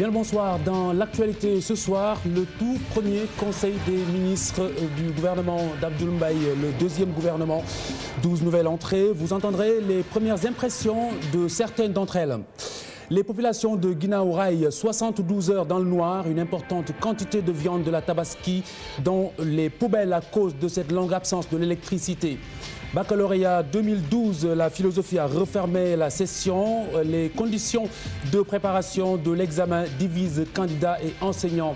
Bien le bonsoir. Dans l'actualité ce soir, le tout premier conseil des ministres du gouvernement d'Abdoul Mbaye, le deuxième gouvernement, 12 nouvelles entrées. Vous entendrez les premières impressions de certaines d'entre elles. Les populations de Guinaw Rail, 72 heures dans le noir, une importante quantité de viande de la Tabaski dans les poubelles à cause de cette longue absence de l'électricité. Baccalauréat 2012, la philosophie a refermé la session. Les conditions de préparation de l'examen divisent candidats et enseignants.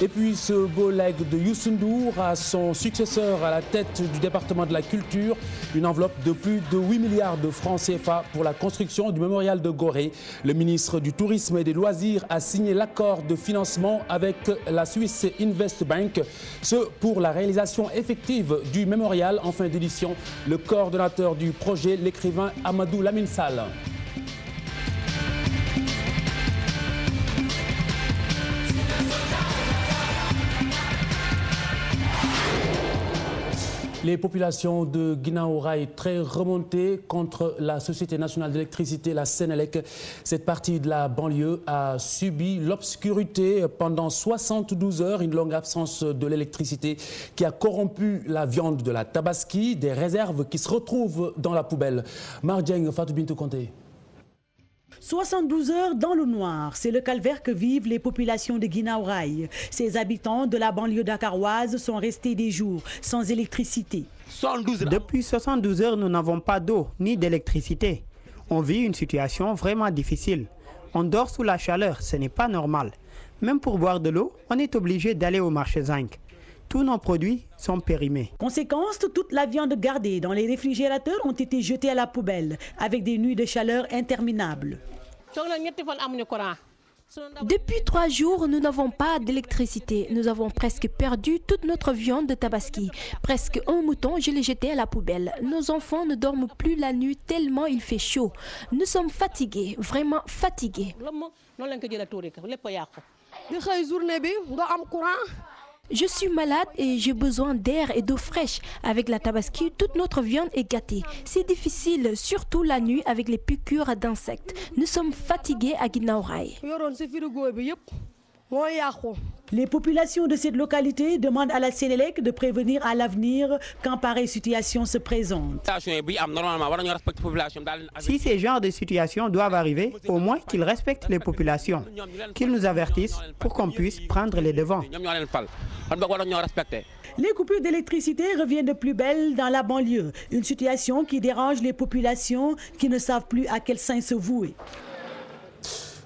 Et puis ce beau legs de Youssou N'Dour à son successeur à la tête du département de la culture, une enveloppe de plus de 8 milliards de francs CFA pour la construction du mémorial de Gorée. Le ministre du Tourisme et des Loisirs a signé l'accord de financement avec la Swiss Invest Bank, ce pour la réalisation effective du mémorial en fin d'édition. Le coordonnateur du projet, l'écrivain Amadou Lamine Sall. Les populations de Guinaw Rail très remontées contre la Société nationale d'électricité, la Sénélec. Cette partie de la banlieue a subi l'obscurité pendant 72 heures, une longue absence de l'électricité qui a corrompu la viande de la Tabaski, des réserves qui se retrouvent dans la poubelle. Mardieng, Fatou Bintou Conté. 72 heures dans le noir, c'est le calvaire que vivent les populations de Guinaw Rail. Ces habitants de la banlieue dakaroise sont restés des jours sans électricité. Depuis 72 heures, nous n'avons pas d'eau ni d'électricité. On vit une situation vraiment difficile. On dort sous la chaleur, ce n'est pas normal. Même pour boire de l'eau, on est obligé d'aller au marché zinc. Tous nos produits sont périmés. Conséquence, toute la viande gardée dans les réfrigérateurs ont été jetées à la poubelle avec des nuits de chaleur interminables. Depuis 3 jours, nous n'avons pas d'électricité. Nous avons presque perdu toute notre viande de Tabaski. Presque un mouton, je l'ai jeté à la poubelle. Nos enfants ne dorment plus la nuit tellement il fait chaud. Nous sommes fatigués, vraiment fatigués. Je suis malade et j'ai besoin d'air et d'eau fraîche. Avec la Tabaski, toute notre viande est gâtée. C'est difficile, surtout la nuit avec les piqûres d'insectes. Nous sommes fatigués à Guinaw Rail. Les populations de cette localité demandent à la Sénélec de prévenir à l'avenir quand pareille situation se présente. Si ces genres de situations doivent arriver, au moins qu'ils respectent les populations, qu'ils nous avertissent pour qu'on puisse prendre les devants. Les coupures d'électricité reviennent de plus belle dans la banlieue, une situation qui dérange les populations qui ne savent plus à quel saint se vouer.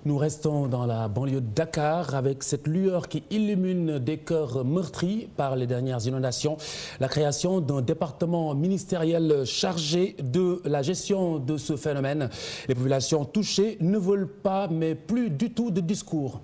Nous restons dans la banlieue de Dakar avec cette lueur qui illumine des cœurs meurtris par les dernières inondations. La création d'un département ministériel chargé de la gestion de ce phénomène. Les populations touchées ne veulent pas, mais plus du tout de discours.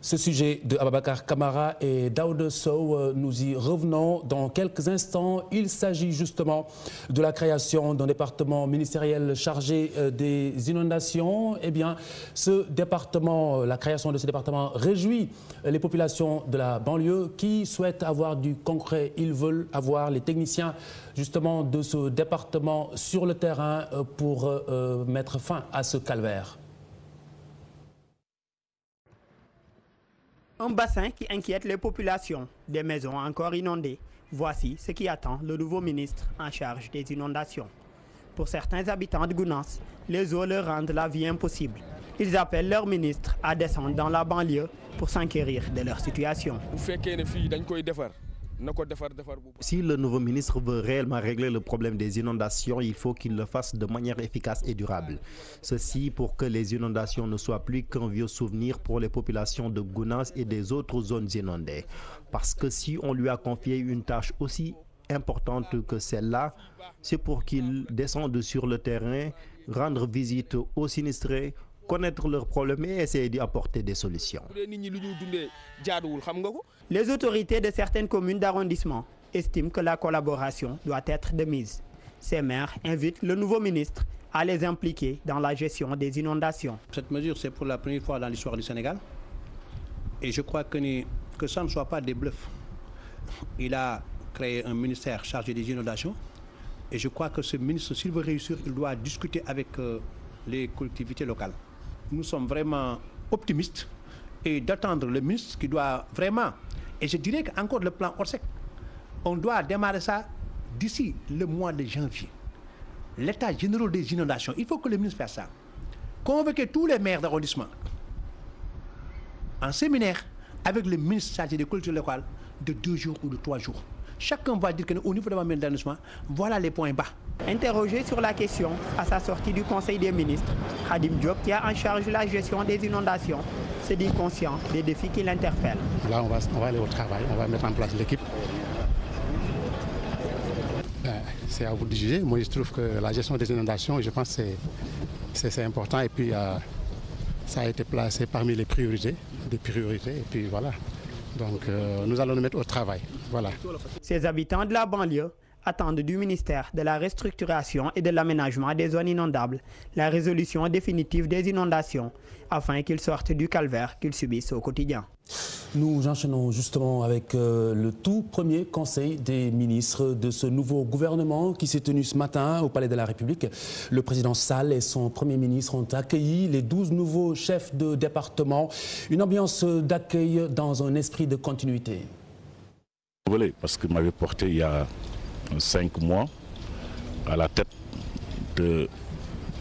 Ce sujet de Ababakar Kamara et Daouda Sow, nous y revenons dans quelques instants. Il s'agit justement de la création d'un département ministériel chargé des inondations. Eh bien, ce département, la création de ce département réjouit les populations de la banlieue qui souhaitent avoir du concret. Ils veulent avoir les techniciens justement de ce département sur le terrain pour mettre fin à ce calvaire. Un bassin qui inquiète les populations, des maisons encore inondées. Voici ce qui attend le nouveau ministre en charge des inondations. Pour certains habitants de Gounass, les eaux leur rendent la vie impossible. Ils appellent leur ministre à descendre dans la banlieue pour s'enquérir de leur situation. Si le nouveau ministre veut réellement régler le problème des inondations, il faut qu'il le fasse de manière efficace et durable. Ceci pour que les inondations ne soient plus qu'un vieux souvenir pour les populations de Gounass et des autres zones inondées. Parce que si on lui a confié une tâche aussi importante que celle-là, c'est pour qu'il descende sur le terrain, rendre visite aux sinistrés, connaître leurs problèmes et essayer d'y apporter des solutions. Les autorités de certaines communes d'arrondissement estiment que la collaboration doit être de mise. Ces maires invitent le nouveau ministre à les impliquer dans la gestion des inondations. Cette mesure, c'est pour la première fois dans l'histoire du Sénégal. Et je crois que ça ne soit pas des bluffs. Il a créé un ministère chargé des inondations. Et je crois que ce ministre, s'il veut réussir, il doit discuter avec les collectivités locales. nous sommes vraiment optimistes et d'attendre le ministre qui doit vraiment, et je dirais qu'encore le plan Orsec, on doit démarrer ça d'ici le mois de janvier. L'état général des inondations, il faut que le ministre fasse ça. Convoquer tous les maires d'arrondissement en séminaire avec le ministre chargé des collectivités locales de 2 jours ou de 3 jours. Chacun va dire qu'au niveau de ma d'arrondissement, voilà les points bas. Interrogé sur la question à sa sortie du Conseil des ministres, Khadim Diop, qui a en charge la gestion des inondations, se dit conscient des défis qui l'interpellent. Là, on va aller au travail, on va mettre en place l'équipe. C'est à vous de juger. Moi, je trouve que la gestion des inondations, je pense que c'est important. Et puis, ça a été placé parmi les priorités, Et puis voilà. Donc, nous allons nous mettre au travail. Voilà. Ces habitants de la banlieue attendent du ministère de la Restructuration et de l'Aménagement des zones inondables la résolution définitive des inondations afin qu'ils sortent du calvaire qu'ils subissent au quotidien. Nous enchaînons justement avec le tout premier conseil des ministres de ce nouveau gouvernement qui s'est tenu ce matin au Palais de la République. Le président Sall et son premier ministre ont accueilli les 12 nouveaux chefs de département. Une ambiance d'accueil dans un esprit de continuité. Parce que m'avait porté il y a 5 mois à la tête de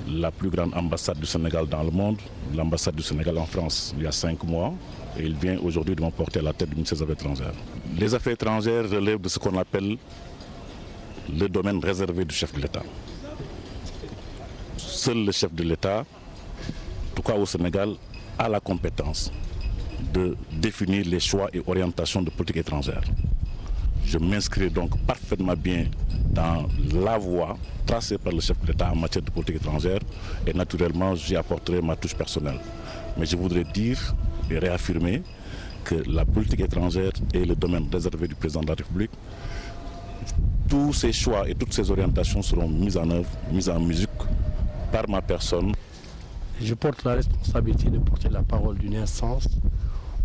la plus grande ambassade du Sénégal dans le monde, l'ambassade du Sénégal en France, il y a 5 mois. Et il vient aujourd'hui de m'emporter à la tête du ministère des Affaires étrangères. Les affaires étrangères relèvent de ce qu'on appelle le domaine réservé du chef de l'État. Seul le chef de l'État, en tout cas au Sénégal, a la compétence de définir les choix et orientations de politique étrangère. Je m'inscris donc parfaitement bien dans la voie tracée par le chef de l'État en matière de politique étrangère et naturellement j'y apporterai ma touche personnelle. Mais je voudrais dire et réaffirmer que la politique étrangère est le domaine réservé du président de la République. Tous ces choix et toutes ces orientations seront mises en œuvre, mises en musique par ma personne. Je porte la responsabilité de porter la parole d'une instance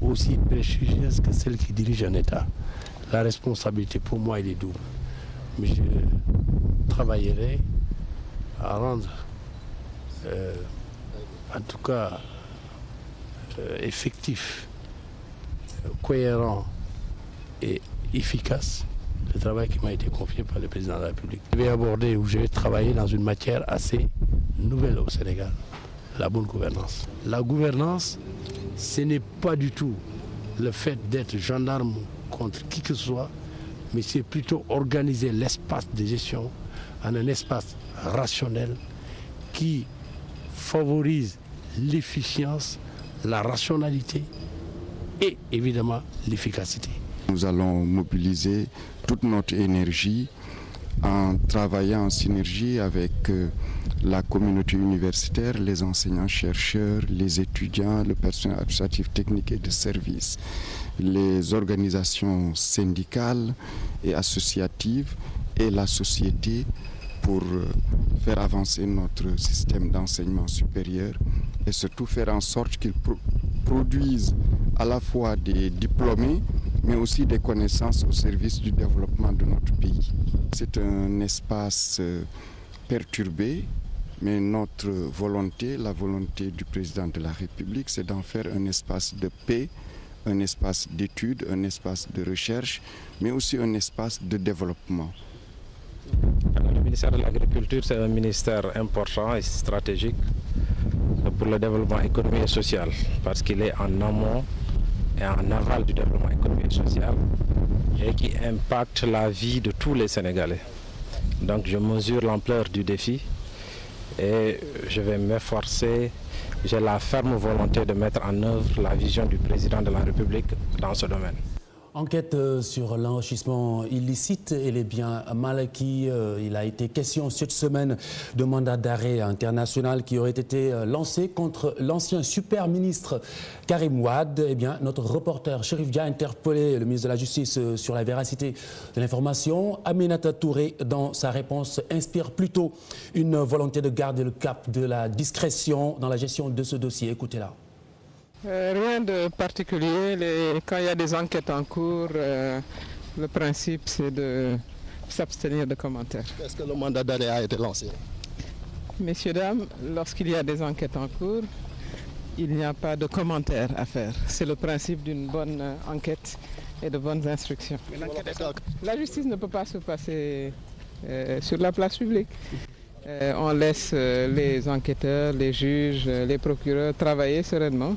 aussi prestigieuse que celle qui dirige un État. La responsabilité pour moi, elle est double. Mais je travaillerai à rendre, en tout cas, effectif, cohérent et efficace le travail qui m'a été confié par le président de la République. Je vais aborder ou je vais travailler dans une matière assez nouvelle au Sénégal, la bonne gouvernance. La gouvernance, ce n'est pas du tout le fait d'être gendarme contre qui que ce soit, mais c'est plutôt organiser l'espace de gestion en un espace rationnel qui favorise l'efficience, la rationalité et évidemment l'efficacité. Nous allons mobiliser toute notre énergie en travaillant en synergie avec la communauté universitaire, les enseignants-chercheurs, les étudiants, le personnel administratif technique et de service, les organisations syndicales et associatives et la société pour faire avancer notre système d'enseignement supérieur et surtout faire en sorte qu'il produise à la fois des diplômés mais aussi des connaissances au service du développement de notre pays. C'est un espace perturbé, mais notre volonté, la volonté du président de la République, c'est d'en faire un espace de paix, un espace d'études, un espace de recherche, mais aussi un espace de développement. Le ministère de l'Agriculture, c'est un ministère important et stratégique pour le développement économique et social, parce qu'il est en amont et en aval du développement économique et social et qui impacte la vie de tous les Sénégalais. Donc je mesure l'ampleur du défi et je vais m'efforcer, j'ai la ferme volonté de mettre en œuvre la vision du président de la République dans ce domaine. Enquête sur l'enrichissement illicite et les biens mal acquis. Il a été question cette semaine de mandat d'arrêt international qui aurait été lancé contre l'ancien super ministre Karim Wade. Eh bien, notre reporter Chérif Dia a interpellé le ministre de la Justice sur la véracité de l'information. Aminata Touré, dans sa réponse, inspire plutôt une volonté de garder le cap de la discrétion dans la gestion de ce dossier. Écoutez-la. Rien de particulier. Quand il y a des enquêtes en cours, le principe c'est de s'abstenir de commentaires. Est-ce que le mandat d'arrêt a été lancé? Messieurs, dames, lorsqu'il y a des enquêtes en cours, il n'y a pas de commentaires à faire. C'est le principe d'une bonne enquête et de bonnes instructions. La justice ne peut pas se passer sur la place publique. On laisse les enquêteurs, les juges, les procureurs travailler sereinement.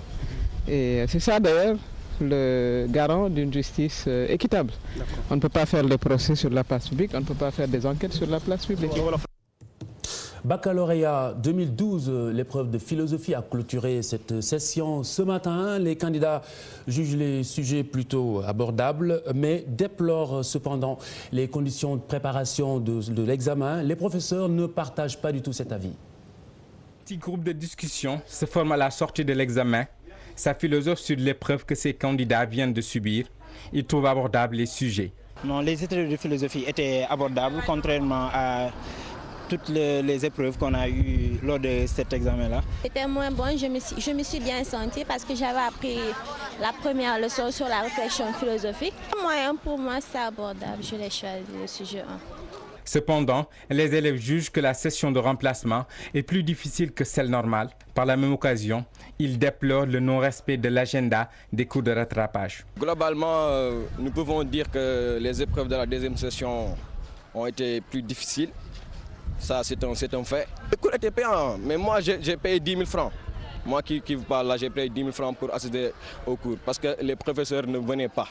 Et c'est ça d'ailleurs le garant d'une justice équitable. On ne peut pas faire le procès sur la place publique, on ne peut pas faire des enquêtes sur la place publique. Baccalauréat 2012, l'épreuve de philosophie a clôturé cette session ce matin. Les candidats jugent les sujets plutôt abordables, mais déplorent cependant les conditions de préparation de l'examen. Les professeurs ne partagent pas du tout cet avis. Un petit groupe de discussion se forme à la sortie de l'examen. Ça philosophe sur l'épreuve que ces candidats viennent de subir. Ils trouvent abordables les sujets. Non, les épreuves de philosophie étaient abordables, contrairement à toutes les épreuves qu'on a eues lors de cet examen-là. C'était moins bon, je me suis bien sentie parce que j'avais appris la première leçon sur la réflexion philosophique. Pour moi, c'est abordable, je l'ai choisi le sujet 1. Cependant, les élèves jugent que la session de remplacement est plus difficile que celle normale. Par la même occasion, ils déplorent le non-respect de l'agenda des cours de rattrapage. Globalement, nous pouvons dire que les épreuves de la deuxième session ont été plus difficiles. Ça, c'est un fait. Le cours était payant, mais moi, j'ai payé 10 000 francs. Moi qui vous parle là, j'ai payé 10 000 francs pour assister au cours parce que les professeurs ne venaient pas.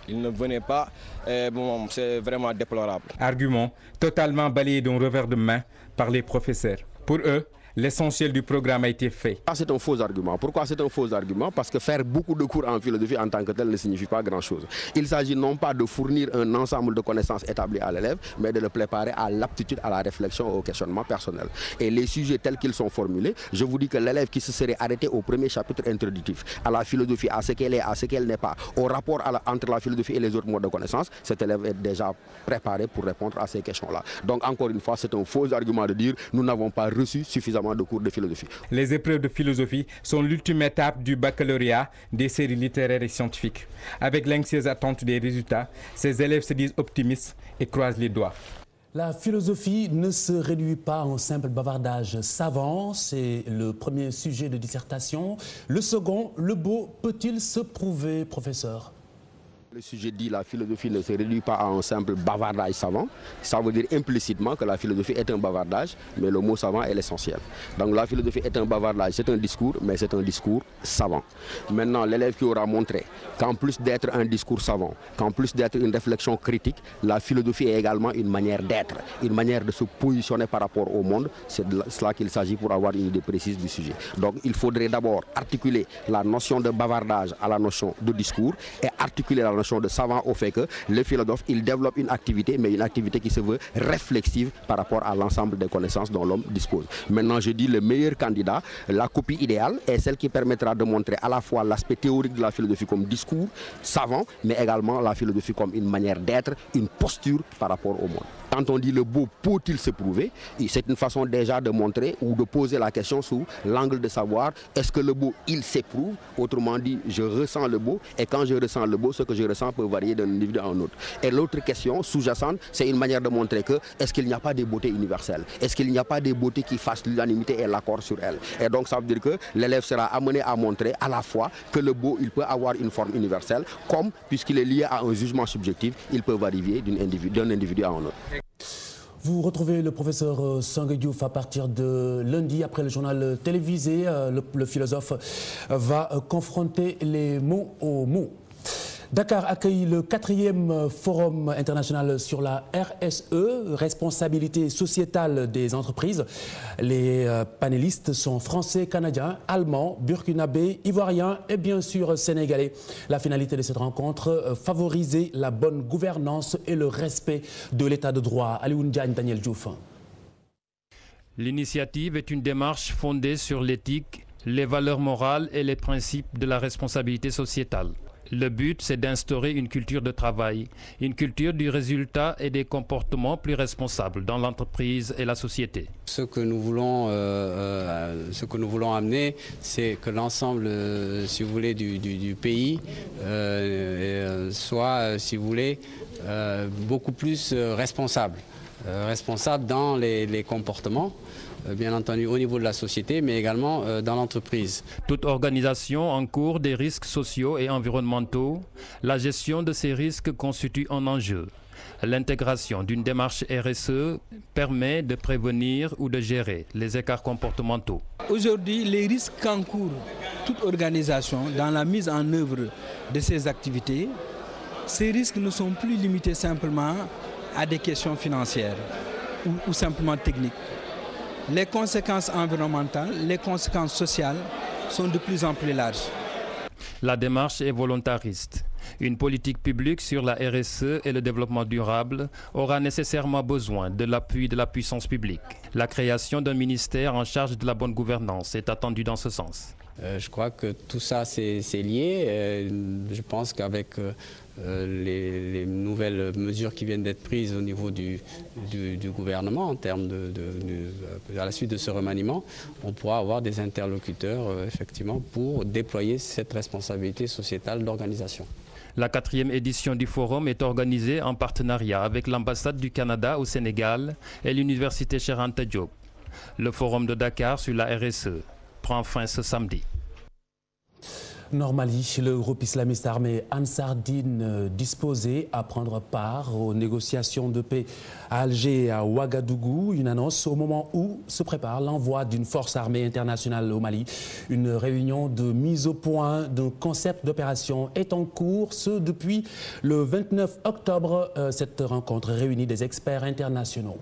Ils ne venaient pas, et bon, c'est vraiment déplorable. Argument totalement balayé d'un revers de main par les professeurs. Pour eux, l'essentiel du programme a été fait. C'est un faux argument. Pourquoi c'est un faux argument? Parce que faire beaucoup de cours en philosophie en tant que tel ne signifie pas grand-chose. Il s'agit non pas de fournir un ensemble de connaissances établies à l'élève, mais de le préparer à l'aptitude à la réflexion, au questionnement personnel. Et les sujets tels qu'ils sont formulés, je vous dis que l'élève qui se serait arrêté au premier chapitre introductif, à la philosophie, à ce qu'elle est, à ce qu'elle n'est pas, au rapport entre la philosophie et les autres modes de connaissance, cet élève est déjà préparé pour répondre à ces questions-là. Donc encore une fois, c'est un faux argument de dire nous n'avons pas reçu suffisamment de cours de philosophie. Les épreuves de philosophie sont l'ultime étape du baccalauréat des séries littéraires et scientifiques. Avec l'anxieuse attente des résultats, ces élèves se disent optimistes et croisent les doigts. La philosophie ne se réduit pas en simple bavardage savant, c'est le premier sujet de dissertation. Le second, le beau peut-il se prouver, professeur? Le sujet dit la philosophie ne se réduit pas à un simple bavardage savant. Ça veut dire implicitement que la philosophie est un bavardage, mais le mot savant est l'essentiel. Donc la philosophie est un bavardage, c'est un discours, mais c'est un discours savant. Maintenant, l'élève qui aura montré qu'en plus d'être un discours savant, qu'en plus d'être une réflexion critique, la philosophie est également une manière d'être, une manière de se positionner par rapport au monde. C'est de cela qu'il s'agit pour avoir une idée précise du sujet. Donc il faudrait d'abord articuler la notion de bavardage à la notion de discours et articuler la notion de savant au fait que le philosophe, il développe une activité, mais une activité qui se veut réflexive par rapport à l'ensemble des connaissances dont l'homme dispose. Maintenant, je dis le meilleur candidat, la copie idéale est celle qui permettra de montrer à la fois l'aspect théorique de la philosophie comme discours savant, mais également la philosophie comme une manière d'être, une posture par rapport au monde. Quand on dit le beau peut-il se prouver, c'est une façon déjà de montrer ou de poser la question sous l'angle de savoir est-ce que le beau il s'éprouve, autrement dit je ressens le beau, et quand je ressens le beau, ce que je ressens peut varier d'un individu à un autre. Et l'autre question sous-jacente, c'est une manière de montrer que est-ce qu'il n'y a pas des beautés universelles, est-ce qu'il n'y a pas des beautés qui fassent l'unanimité et l'accord sur elles. Et donc ça veut dire que l'élève sera amené à montrer à la fois que le beau il peut avoir une forme universelle, comme puisqu'il est lié à un jugement subjectif, il peut varier d'un individu à un autre. Vous retrouvez le professeur Sangue Diouf à partir de lundi après le journal télévisé. Le philosophe va confronter les mots aux mots. Dakar accueille le 4e forum international sur la RSE, responsabilité sociétale des entreprises. Les panélistes sont français, canadiens, allemands, burkinabés, ivoiriens et bien sûr sénégalais. La finalité de cette rencontre, favoriser la bonne gouvernance et le respect de l'état de droit. Alioune Diagne, Daniel Diouf. L'initiative est une démarche fondée sur l'éthique, les valeurs morales et les principes de la responsabilité sociétale. Le but, c'est d'instaurer une culture de travail, une culture du résultat et des comportements plus responsables dans l'entreprise et la société. Ce que nous voulons amener, c'est que l'ensemble, si vous voulez, du pays soit, si vous voulez, beaucoup plus responsable. responsables dans les comportements, bien entendu au niveau de la société, mais également dans l'entreprise. Toute organisation encourt des risques sociaux et environnementaux. La gestion de ces risques constitue un enjeu. L'intégration d'une démarche RSE permet de prévenir ou de gérer les écarts comportementaux. Aujourd'hui, les risques qu'encourt toute organisation dans la mise en œuvre de ces activités, ces risques ne sont plus limités simplement à des questions financières ou simplement techniques. Les conséquences environnementales, les conséquences sociales sont de plus en plus larges. La démarche est volontariste. Une politique publique sur la RSE et le développement durable aura nécessairement besoin de l'appui de la puissance publique. La création d'un ministère en charge de la bonne gouvernance est attendue dans ce sens. Je crois que tout ça c'est lié. Je pense qu'avec les nouvelles mesures qui viennent d'être prises au niveau du gouvernement en termes à la suite de ce remaniement, on pourra avoir des interlocuteurs effectivement pour déployer cette responsabilité sociétale d'organisation. La 4e édition du forum est organisée en partenariat avec l'ambassade du Canada au Sénégal et l'université Cheikh Anta Diop. Le forum de Dakar sur la RSE prend fin ce samedi. Normali, le groupe islamiste armé Ansar Dine disposé à prendre part aux négociations de paix à Alger et à Ouagadougou. Une annonce au moment où se prépare l'envoi d'une force armée internationale au Mali. Une réunion de mise au point d'un concept d'opération est en cours, ce depuis le 29 octobre. Cette rencontre réunit des experts internationaux.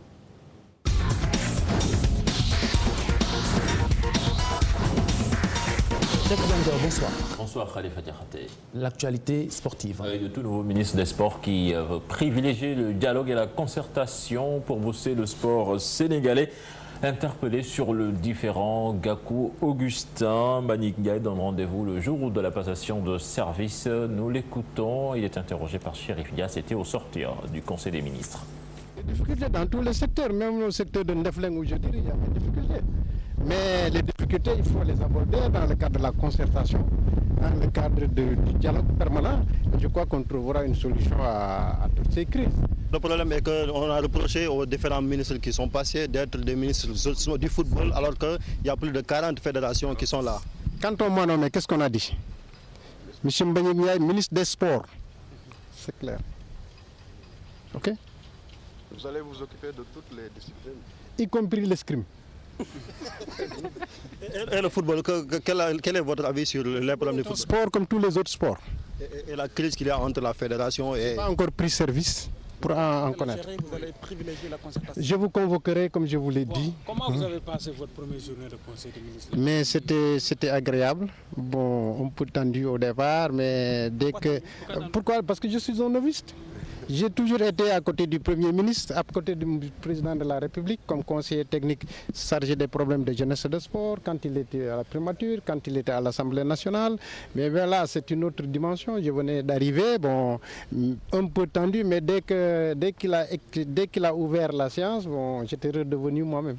Bonsoir. Bonsoir Khalifa Diakhaté. L'actualité sportive. Le tout nouveau ministre des Sports qui veut privilégier le dialogue et la concertation pour booster le sport sénégalais. Interpellé sur le différend, Gakou Augustin Mbagnick Ndiaye donne rendez-vous le jour de la passation de service. Nous l'écoutons. Il est interrogé par Chérif Dia. C'était au sortir du Conseil des ministres. Des difficultés dans tous les secteurs, même au secteur de Ndefleng où je dirais il y a des difficultés. Mais les difficultés, il faut les aborder dans le cadre de la concertation, dans le cadre du dialogue permanent. Je crois qu'on trouvera une solution à toutes ces crises. Le problème est qu'on a reproché aux différents ministres qui sont passés d'être des ministres du football, alors qu'il y a plus de 40 fédérations qui sont là. Quand on m'a nommé, qu'est-ce qu'on a dit? M. Mbagnick Ndiaye, ministre des Sports. C'est clair. OK? Vous allez vous occuper de toutes les disciplines. Y compris l'escrime. Et le football, quel est votre avis sur les problèmes du football? Sport comme tous les autres sports. Et la crise qu'il y a entre la fédération et... Je n'ai pas encore pris service pour en connaître. Vous allez privilégier la concertation. Je vous convoquerai comme je vous l'ai dit. Comment vous avez passé votre première journée de conseil des ministres? Mais c'était agréable. Bon, un peu tendu au départ, mais dès que... Pourquoi? Parce que je suis un novice. J'ai toujours été à côté du Premier ministre, à côté du Président de la République, comme conseiller technique chargé des problèmes de jeunesse et de sport, quand il était à la primature, quand il était à l'Assemblée nationale. Mais là, c'est une autre dimension. Je venais d'arriver, bon, un peu tendu, mais dès qu'il a ouvert la séance, bon, j'étais redevenu moi-même.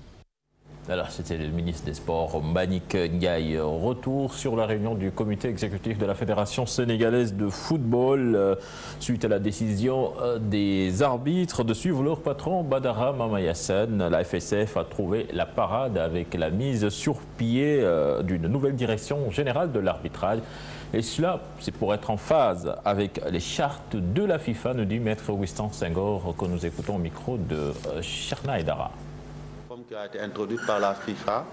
Alors, c'était le ministre des Sports, Mbagnick Ndiaye. Retour sur la réunion du comité exécutif de la Fédération sénégalaise de football suite à la décision des arbitres de suivre leur patron Badara Mamayassane. La FSF a trouvé la parade avec la mise sur pied d'une nouvelle direction générale de l'arbitrage. Et cela, c'est pour être en phase avec les chartes de la FIFA, nous dit Maître Augustin Senghor, que nous écoutons au micro de Cherna Aidara. Qui a été introduite par la FIFA,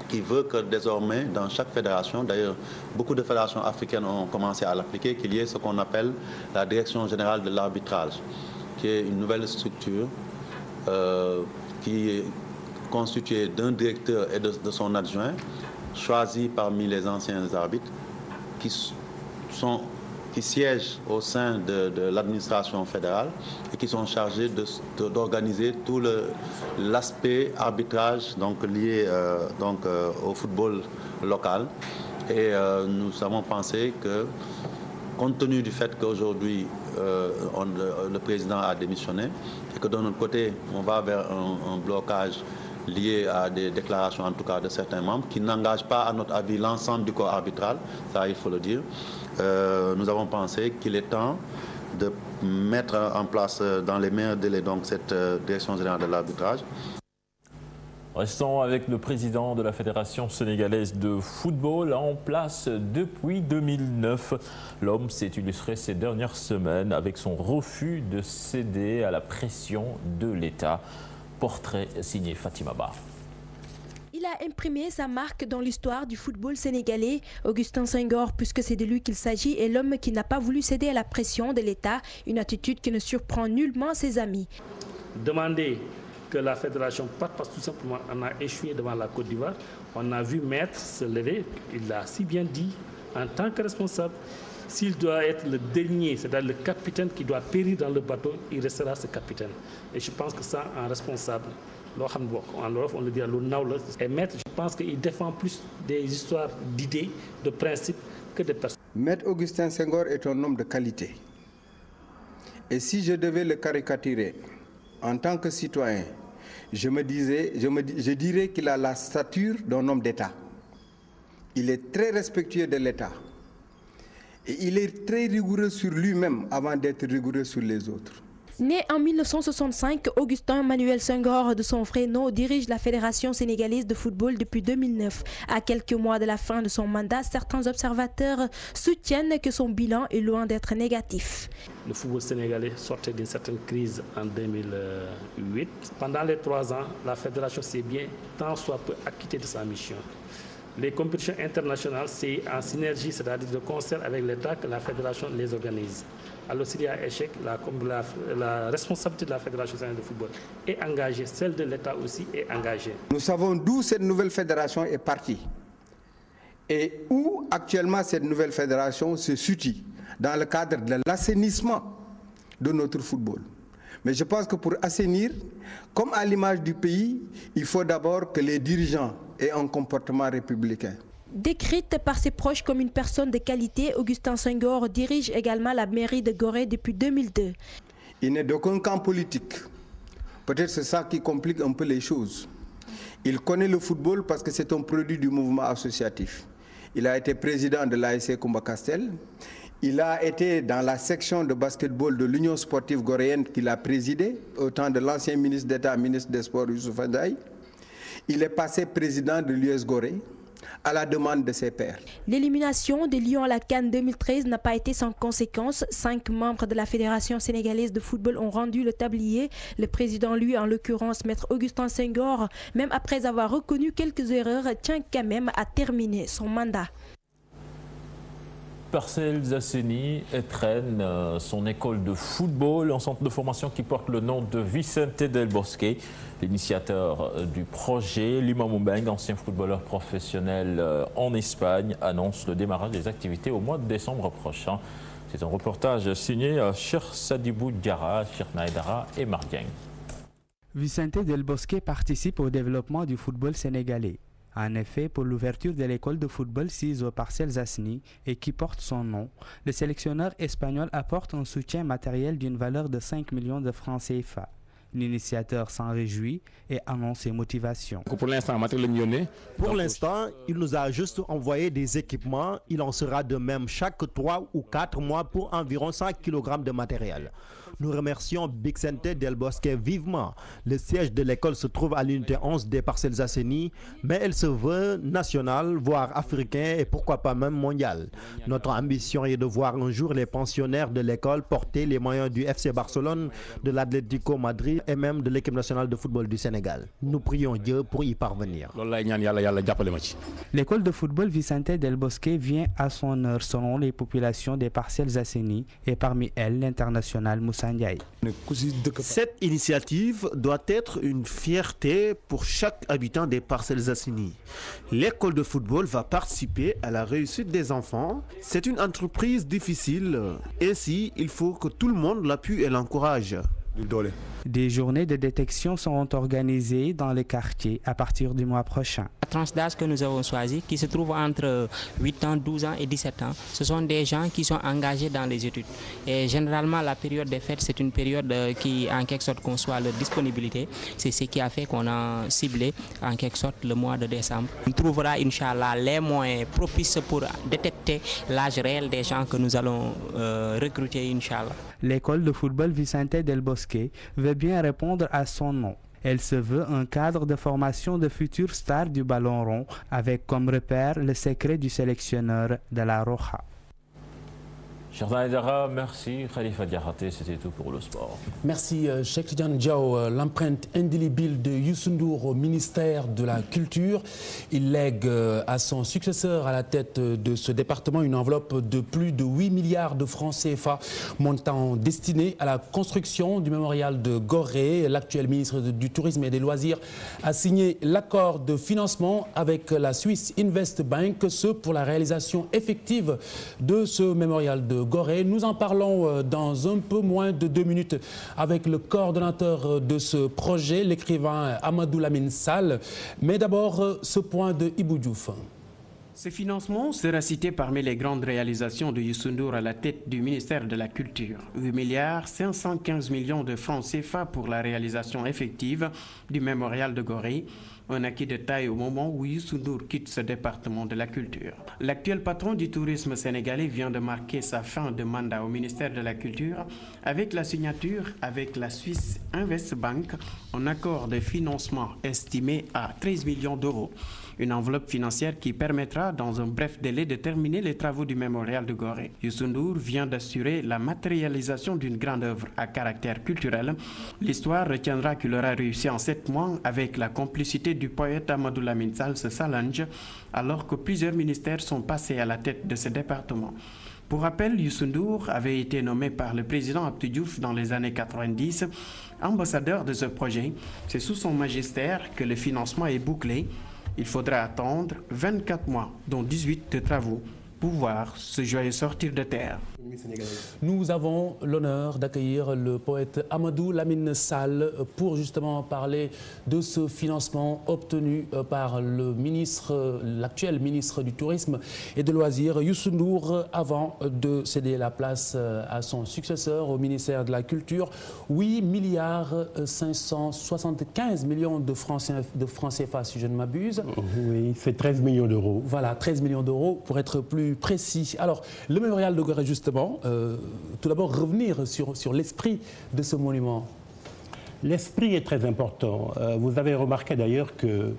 qui veut que désormais, dans chaque fédération, d'ailleurs beaucoup de fédérations africaines ont commencé à l'appliquer, qu'il y ait ce qu'on appelle la Direction générale de l'arbitrage, qui est une nouvelle structure qui est constituée d'un directeur et de son adjoint, choisis parmi les anciens arbitres, qui siègent au sein de l'administration fédérale et qui sont chargés d'organiser tout l'aspect arbitrage donc, lié au football local. Et nous avons pensé que, compte tenu du fait qu'aujourd'hui le président a démissionné et que de notre côté on va vers un blocage lié à des déclarations en tout cas de certains membres qui n'engagent pas à notre avis l'ensemble du corps arbitral, ça il faut le dire. Nous avons pensé qu'il est temps de mettre en place dans les meilleurs délais donc cette direction générale de l'arbitrage. Restons avec le président de la Fédération sénégalaise de football en place depuis 2009. L'homme s'est illustré ces dernières semaines avec son refus de céder à la pression de l'État. Portrait signé Fatima Ba. Il a imprimé sa marque dans l'histoire du football sénégalais. Augustin Senghor, puisque c'est de lui qu'il s'agit, est l'homme qui n'a pas voulu céder à la pression de l'État, une attitude qui ne surprend nullement ses amis. Demander que la fédération parte parce que tout simplement on a échoué devant la Côte d'Ivoire. On a vu Maître se lever, il l'a si bien dit, en tant que responsable, s'il doit être le dernier, c'est-à-dire le capitaine qui doit périr dans le bateau, il restera ce capitaine. Et je pense que ça, un responsable, en Europe on le dit à l'Onaula, et Maître, je pense qu'il défend plus des histoires d'idées, de principes que de personnes. Maître Augustin Senghor est un homme de qualité. Et si je devais le caricaturer en tant que citoyen, je dirais qu'il a la stature d'un homme d'État. Il est très respectueux de l'État. Et il est très rigoureux sur lui-même avant d'être rigoureux sur les autres. Né en 1965, Augustin Manuel Senghor de son vrai nom dirige la Fédération sénégalaise de football depuis 2009. À quelques mois de la fin de son mandat, certains observateurs soutiennent que son bilan est loin d'être négatif. Le football sénégalais sortait d'une certaine crise en 2008. Pendant les 3 ans, la fédération s'est bien tant soit peu acquittée de sa mission. Les compétitions internationales, c'est en synergie, c'est-à-dire de concert avec l'État que la fédération les organise. Alors s'il y a échec, la responsabilité de la fédération sénégalaise de football est engagée, celle de l'État aussi est engagée. Nous savons d'où cette nouvelle fédération est partie et où actuellement cette nouvelle fédération se situe dans le cadre de l'assainissement de notre football. Mais je pense que pour assainir, comme à l'image du pays, il faut d'abord que les dirigeants aient un comportement républicain. Décrite par ses proches comme une personne de qualité, Augustin Senghor dirige également la mairie de Gorée depuis 2002. Il n'est d'aucun camp politique. Peut-être c'est ça qui complique un peu les choses. Il connaît le football parce que c'est un produit du mouvement associatif. Il a été président de l'ASC Koumba Castel. Il a été dans la section de basketball de l'Union sportive goréenne qu'il a présidée au temps de l'ancien ministre d'État, ministre des Sports, Youssouf Ndiaye. Il est passé président de l'US Gorée à la demande de ses pairs. L'élimination des Lions à la CAN 2013 n'a pas été sans conséquence. 5 membres de la Fédération sénégalaise de football ont rendu le tablier. Le président, lui, en l'occurrence, Maître Augustin Senghor, même après avoir reconnu quelques erreurs, tient quand même à terminer son mandat. Parcelles Assainies traîne son école de football, un centre de formation qui porte le nom de Vicente Del Bosque. L'initiateur du projet, Lima Moumbeng, ancien footballeur professionnel en Espagne, annonce le démarrage des activités au mois de décembre prochain. C'est un reportage signé Cheikh Sadibou Diarra, Cheikh Naïdara et Mardieng. Vicente Del Bosque participe au développement du football sénégalais. En effet, pour l'ouverture de l'école de football sise aux Parcelles Assainies et qui porte son nom, le sélectionneur espagnol apporte un soutien matériel d'une valeur de 5 millions de francs CFA. L'initiateur s'en réjouit et annonce ses motivations. Pour l'instant, il nous a juste envoyé des équipements. Il en sera de même chaque 3 ou 4 mois pour environ 100 kg de matériel. Nous remercions Vicente Del Bosque vivement. Le siège de l'école se trouve à l'unité 11 des Parcelles Assainies, mais elle se veut nationale, voire africaine et pourquoi pas même mondiale. Notre ambition est de voir un jour les pensionnaires de l'école porter les moyens du FC Barcelone, de l'Atlético Madrid et même de l'équipe nationale de football du Sénégal. Nous prions Dieu pour y parvenir. L'école de football Vicente Del Bosque vient à son heure selon les populations des Parcelles Assainies et parmi elles l'international Moussa Ndiaye. Cette initiative doit être une fierté pour chaque habitant des Parcelles Assainies. L'école de football va participer à la réussite des enfants. C'est une entreprise difficile. Ainsi, il faut que tout le monde l'appuie et l'encourage. Des journées de détection seront organisées dans les quartiers à partir du mois prochain. La tranche d'âge que nous avons choisie, qui se trouve entre 8 ans, 12 ans et 17 ans, ce sont des gens qui sont engagés dans les études. Et généralement, la période des fêtes, c'est une période qui, en quelque sorte, conçoit leur disponibilité. C'est ce qui a fait qu'on a ciblé, en quelque sorte, le mois de décembre. On trouvera, Inch'Allah, les moyens propices pour détecter l'âge réel des gens que nous allons recruter, Inch'Allah. L'école de football Vicente del Bosque veut bien répondre à son nom. Elle se veut un cadre de formation de futures stars du ballon rond avec comme repère le secret du sélectionneur de la Roja. Chers Aïdara, merci. Khalifa Diakhaté, c'était tout pour le sport. Merci Cheikh Tidiane Diao. L'empreinte indélébile de Youssou Ndour au ministère de la Culture. Il lègue à son successeur à la tête de ce département une enveloppe de plus de 8 milliards de francs CFA, montant destiné à la construction du mémorial de Gorée. L'actuel ministre du Tourisme et des Loisirs a signé l'accord de financement avec la Swiss Invest Bank, ce pour la réalisation effective de ce mémorial de Gorée. Nous en parlons dans un peu moins de 2 minutes avec le coordonnateur de ce projet, l'écrivain Amadou Lamine Sall. Mais d'abord, ce point de Ibou Diouf. Ce financement sera cité parmi les grandes réalisations de Youssou Ndour à la tête du ministère de la Culture. 8 milliards 515 millions de francs CFA pour la réalisation effective du mémorial de Gorée. Un acquis de taille au moment où Youssou Ndour quitte ce département de la culture. L'actuel patron du tourisme sénégalais vient de marquer sa fin de mandat au ministère de la Culture avec la signature avec la Swiss Invest Bank, un accord de financement estimé à 13 millions d'euros. Une enveloppe financière qui permettra dans un bref délai de terminer les travaux du mémorial de Gorée. Youssou Ndour vient d'assurer la matérialisation d'une grande œuvre à caractère culturel. L'histoire retiendra qu'il aura réussi en 7 mois avec la complicité du poète Amadou Lamine Sall ce challenge, alors que plusieurs ministères sont passés à la tête de ce département. Pour rappel, Youssou Ndour avait été nommé par le président Abdou Diouf dans les années 90 ambassadeur de ce projet. C'est sous son magistère que le financement est bouclé. Il faudra attendre 24 mois, dont 18 de travaux, pour voir ce joyeux sortir de terre. Nous avons l'honneur d'accueillir le poète Amadou Lamine Sall pour justement parler de ce financement obtenu par le ministre, l'actuel ministre du Tourisme et des Loisirs, Youssou Ndour, avant de céder la place à son successeur au ministère de la Culture. 8 milliards 575 millions de francs CFA, si je ne m'abuse. Oui, c'est 13 millions d'euros. Voilà, 13 millions d'euros pour être plus précis. Alors, le mémorial de Gorée, justement, tout d'abord revenir sur l'esprit de ce monument. L'esprit est très important. Vous avez remarqué d'ailleurs que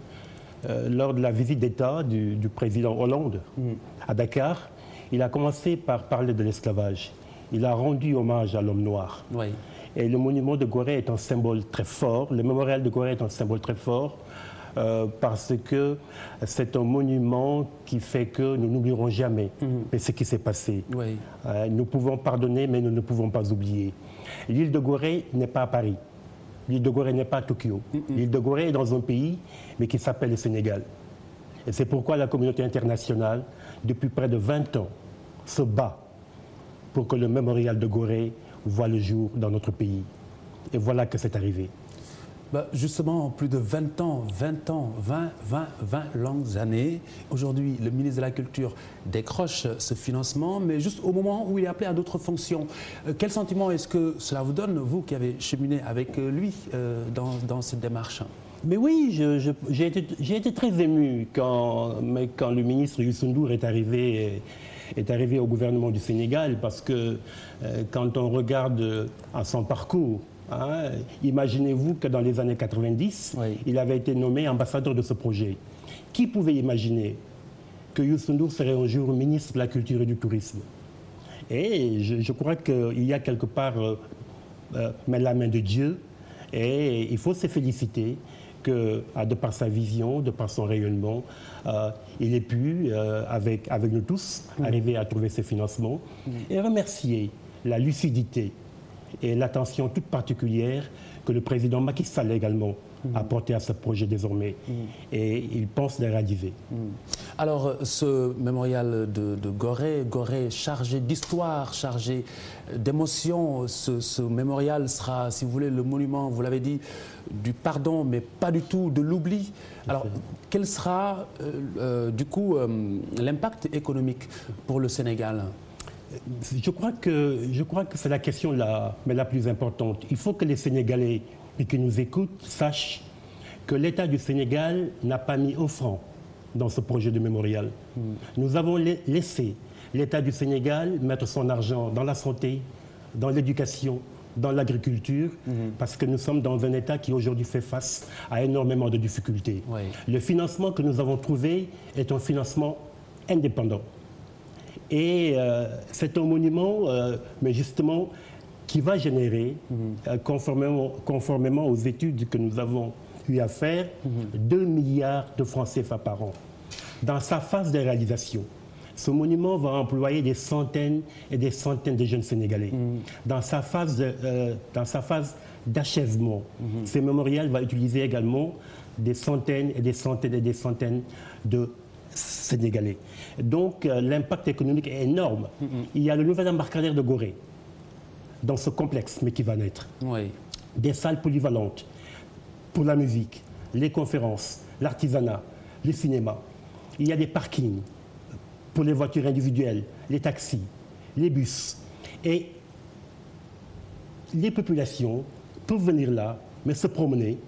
lors de la visite d'État du président Hollande à Dakar, il a commencé par parler de l'esclavage. Il a rendu hommage à l'homme noir. Oui. Et le monument de Gorée est un symbole très fort. Le mémorial de Gorée est un symbole très fort. Parce que c'est un monument qui fait que nous n'oublierons jamais ce qui s'est passé. Oui. Nous pouvons pardonner, mais nous ne pouvons pas oublier. L'île de Gorée n'est pas à Paris. L'île de Gorée n'est pas à Tokyo. L'île de Gorée est dans un pays, mais qui s'appelle le Sénégal. Et c'est pourquoi la communauté internationale, depuis près de 20 ans, se bat pour que le mémorial de Gorée voit le jour dans notre pays. Et voilà que c'est arrivé. Justement, plus de 20 longues années. Aujourd'hui, le ministre de la Culture décroche ce financement, mais juste au moment où il est appelé à d'autres fonctions. Quel sentiment est-ce que cela vous donne, vous qui avez cheminé avec lui dans cette démarche? Mais oui, j'ai été très ému quand le ministre Youssou Ndour est arrivé au gouvernement du Sénégal, parce que quand on regarde à son parcours, imaginez-vous que dans les années 90, il avait été nommé ambassadeur de ce projet. Qui pouvait imaginer que Youssou Ndour serait un jour ministre de la Culture et du Tourisme? Et je crois qu'il y a quelque part la main de Dieu, et il faut se féliciter que, de par sa vision, de par son rayonnement, il ait pu, avec nous tous, arriver à trouver ce financement et remercier la lucidité et l'attention toute particulière que le président Macky Sall également a porté à ce projet désormais. Et il pense le réaliser. Alors, ce mémorial de Gorée, chargé d'histoire, chargé d'émotion, ce mémorial sera, si vous voulez, le monument, vous l'avez dit, du pardon, mais pas du tout de l'oubli. Alors, quel sera, du coup, l'impact économique pour le Sénégal ? Je crois que c'est la question la plus importante. Il faut que les Sénégalais qui nous écoutent sachent que l'État du Sénégal n'a pas mis un franc dans ce projet de mémorial. Nous avons laissé l'État du Sénégal mettre son argent dans la santé, dans l'éducation, dans l'agriculture, parce que nous sommes dans un État qui aujourd'hui fait face à énormément de difficultés. Oui. Le financement que nous avons trouvé est un financement indépendant. Et c'est un monument, mais justement, qui va générer, conformément aux études que nous avons eu à faire, 2 milliards de francs CFA par an. Dans sa phase de réalisation, ce monument va employer des centaines et des centaines de jeunes Sénégalais. Dans sa phase d'achèvement, ce mémorial va utiliser également des centaines et des centaines et des centaines de Sénégalais. Donc l'impact économique est énorme. Il y a le nouvel embarcadère de Gorée dans ce complexe, mais qui va naître. Oui. Des salles polyvalentes pour la musique, les conférences, l'artisanat, le cinéma. Il y a des parkings pour les voitures individuelles, les taxis, les bus. Et les populations peuvent venir là, mais se promener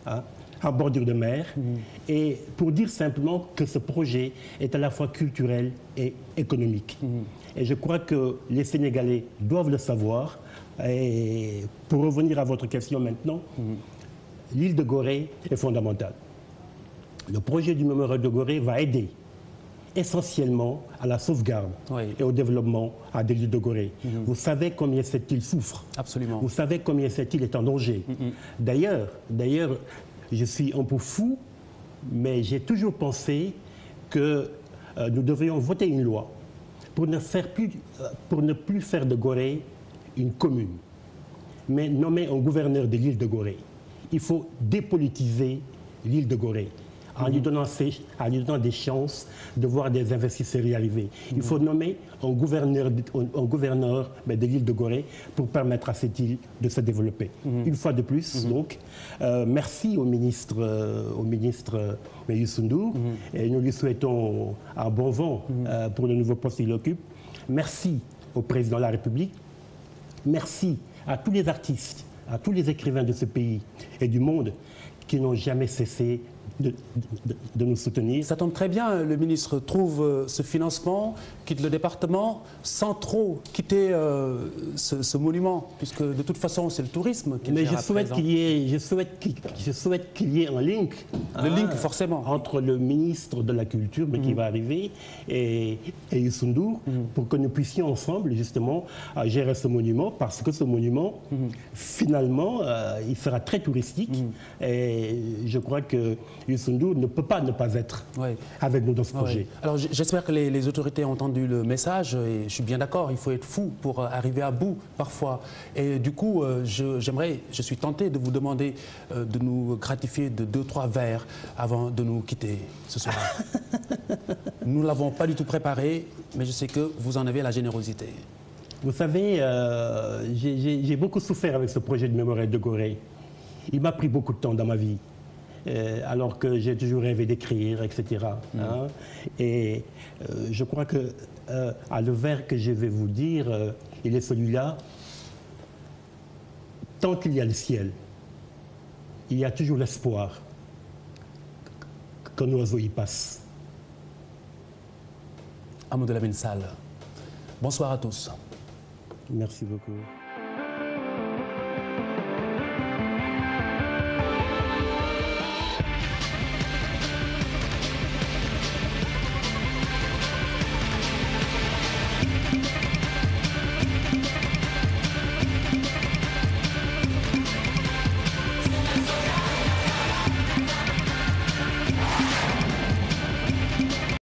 en bordure de mer, et pour dire simplement que ce projet est à la fois culturel et économique. Et je crois que les Sénégalais doivent le savoir. Et pour revenir à votre question maintenant, l'île de Gorée est fondamentale. Le projet du mémorial de Gorée va aider essentiellement à la sauvegarde et au développement de l'île de Gorée. Vous savez combien cette île souffre. Absolument. Vous savez combien cette île est en danger. D'ailleurs, je suis un peu fou, mais j'ai toujours pensé que nous devrions voter une loi pour ne plus faire de Gorée une commune, mais nommer un gouverneur de l'île de Gorée. Il faut dépolitiser l'île de Gorée en lui donnant des chances de voir des investisseurs y arriver. Il faut nommer un gouverneur de l'île de Gorée pour permettre à cette île de se développer. Une fois de plus, donc, merci au ministre Youssou Ndour, et nous lui souhaitons un bon vent pour le nouveau poste qu'il occupe. Merci au président de la République. Merci à tous les artistes, à tous les écrivains de ce pays et du monde qui n'ont jamais cessé de nous soutenir. Ça tombe très bien, le ministre trouve ce financement, quitte le département, sans trop quitter ce monument, puisque de toute façon c'est le tourisme qui Mais je souhaite qu'il y ait un link. Le link, forcément. Entre le ministre de la Culture, qui va arriver, et Youssou Ndour, pour que nous puissions ensemble, justement, gérer ce monument, parce que ce monument, finalement, il sera très touristique. Et je crois que Youssou Ndour ne peut pas ne pas être avec nous dans ce projet. Alors j'espère que les autorités ont entendu le message, et je suis bien d'accord, il faut être fou pour arriver à bout parfois. Et du coup, je suis tenté de vous demander de nous gratifier de 2-3 verres avant de nous quitter ce soir. Nous ne l'avons pas du tout préparé, mais je sais que vous en avez la générosité. Vous savez, j'ai beaucoup souffert avec ce projet de mémorial de Gorée. Il m'a pris beaucoup de temps dans ma vie. Alors que j'ai toujours rêvé d'écrire, etc. Et je crois que le vers que je vais vous dire, il est celui-là. Tant qu'il y a le ciel, il y a toujours l'espoir qu'un oiseau y passe. Amadou Lamine Sall, bonsoir à tous. Merci beaucoup.